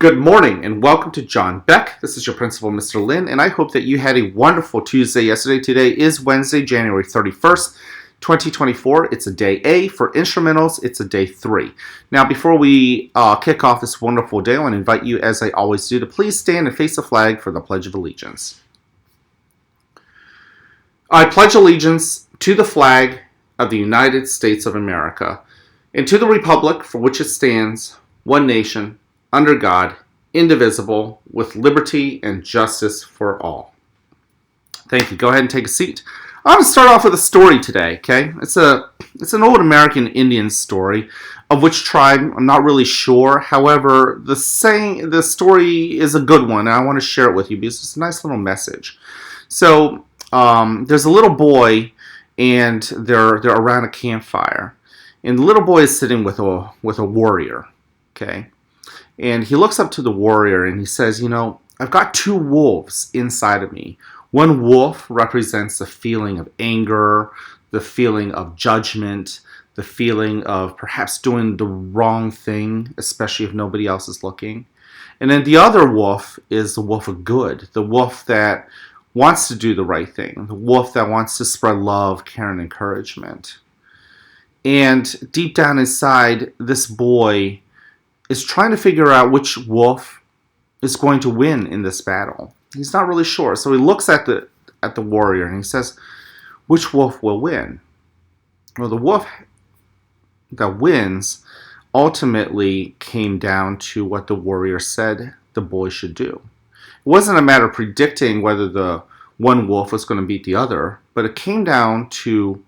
Good morning and welcome to John Beck. This is your principal, Mr. Lin, and I hope that you had a wonderful Tuesday yesterday. Today is Wednesday, January 31st, 2024. It's a day A. For instrumentals, it's a day 3. Now, before we kick off this wonderful day, I want to invite you, as I always do, to please stand and face the flag for the Pledge of Allegiance. I pledge allegiance to the flag of the United States of America and to the republic for which it stands, one nation, under God, indivisible, with liberty and justice for all. Thank you. Go ahead and take a seat. I want to start off with a story today, okay? It's an old American Indian story, of which tribe, I'm not really sure. However, the story is a good one, and I want to share it with you because it's a nice little message. So, there's a little boy, and they're around a campfire. And the little boy is sitting with a warrior, okay? And he looks up to the warrior and he says, I've got 2 wolves inside of me. One wolf represents the feeling of anger, the feeling of judgment, the feeling of perhaps doing the wrong thing, especially if nobody else is looking. And then the other wolf is the wolf of good, the wolf that wants to do the right thing, the wolf that wants to spread love, care, and encouragement. And deep down inside, this boy is trying to figure out which wolf is going to win in this battle. He's not really sure. So he looks at the warrior and he says, which wolf will win? Well, the wolf that wins ultimately came down to what the warrior said the boy should do. It wasn't a matter of predicting whether the one wolf was going to beat the other, but it came down to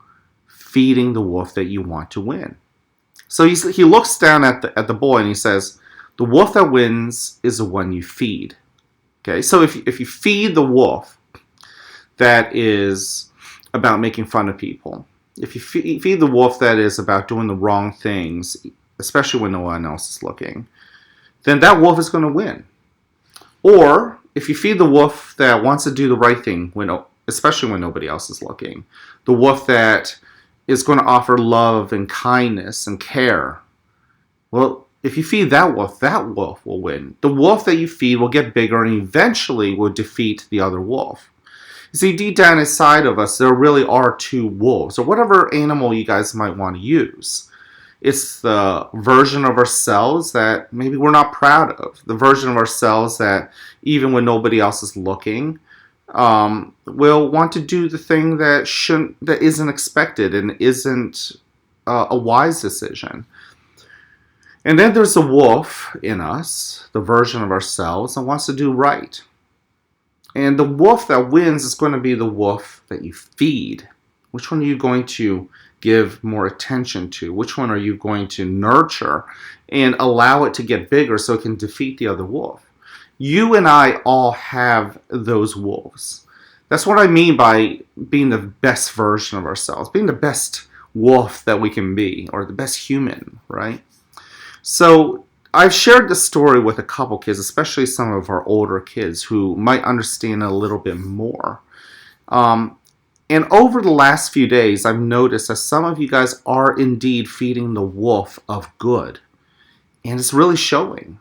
feeding the wolf that you want to win. So he looks down at the boy and he says, the wolf that wins is the one you feed. Okay, so if you feed the wolf that is about making fun of people, if you feed the wolf that is about doing the wrong things, especially when no one else is looking, then that wolf is going to win. Or if you feed the wolf that wants to do the right thing, especially when nobody else is looking, the wolf that is going to offer love and kindness and care. Well, if you feed that wolf will win. The wolf that you feed will get bigger and eventually will defeat the other wolf. You see, deep down inside of us, there really are 2 wolves, or whatever animal you guys might want to use. It's the version of ourselves that maybe we're not proud of. The version of ourselves that even when nobody else is looking, will want to do the thing that isn't expected and isn't a wise decision. And then there's the wolf in us, the version of ourselves that wants to do right. And the wolf that wins is going to be the wolf that you feed. Which one are you going to give more attention to? Which one are you going to nurture and allow it to get bigger so it can defeat the other wolf? You and I all have those wolves. That's what I mean by being the best version of ourselves, being the best wolf that we can be, or the best human, right? So I've shared this story with a couple kids, especially some of our older kids who might understand it a little bit more. And over the last few days, I've noticed that some of you guys are indeed feeding the wolf of good. And it's really showing.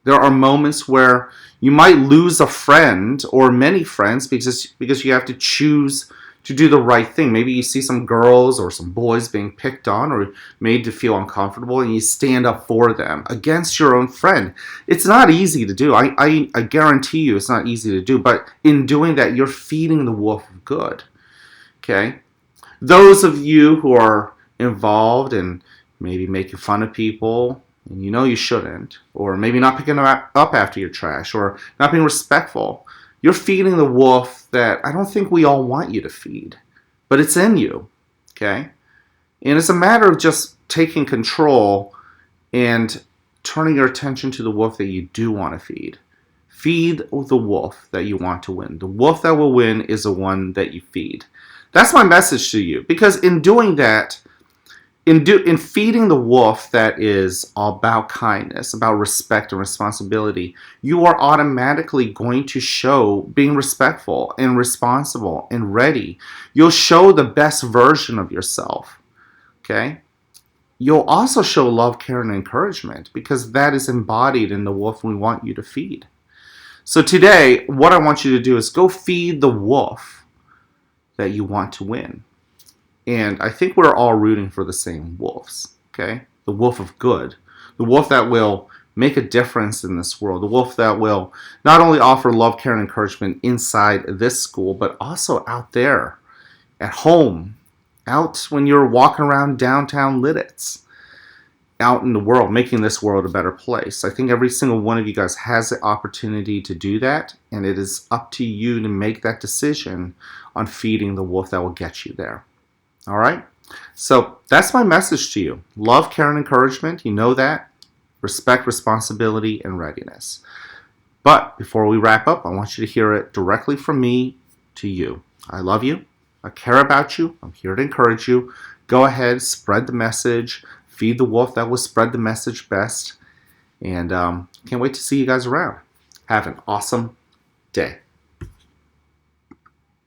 There are moments where you might lose a friend or many friends because you have to choose to do the right thing. Maybe you see some girls or some boys being picked on or made to feel uncomfortable, and you stand up for them against your own friend. It's not easy to do. I guarantee you it's not easy to do. But in doing that, you're feeding the wolf of good. Okay? Those of you who are involved in maybe making fun of people, and you shouldn't, or maybe not picking up after your trash, or not being respectful, you're feeding the wolf that I don't think we all want you to feed, but it's in you, okay? And it's a matter of just taking control and turning your attention to the wolf that you do want to feed. Feed the wolf that you want to win. The wolf that will win is the one that you feed. That's my message to you, because in doing that, in feeding the wolf that is about kindness, about respect and responsibility, you are automatically going to show being respectful and responsible and ready. You'll show the best version of yourself, okay? you'll also show love, care, and encouragement because that is embodied in the wolf we want you to feed. So today, what I want you to do is go feed the wolf that you want to win. And I think we're all rooting for the same wolves, okay? The wolf of good, the wolf that will make a difference in this world, the wolf that will not only offer love, care, and encouragement inside this school, but also out there, at home, out when you're walking around downtown Lidditz, out in the world, making this world a better place. I think every single one of you guys has the opportunity to do that, and it is up to you to make that decision on feeding the wolf that will get you there. All right? So that's my message to you. Love, care, and encouragement. You know that. Respect, responsibility, and readiness. But before we wrap up, I want you to hear it directly from me to you. I love you. I care about you. I'm here to encourage you. Go ahead, spread the message. Feed the wolf that will spread the message best. And can't wait to see you guys around. Have an awesome day.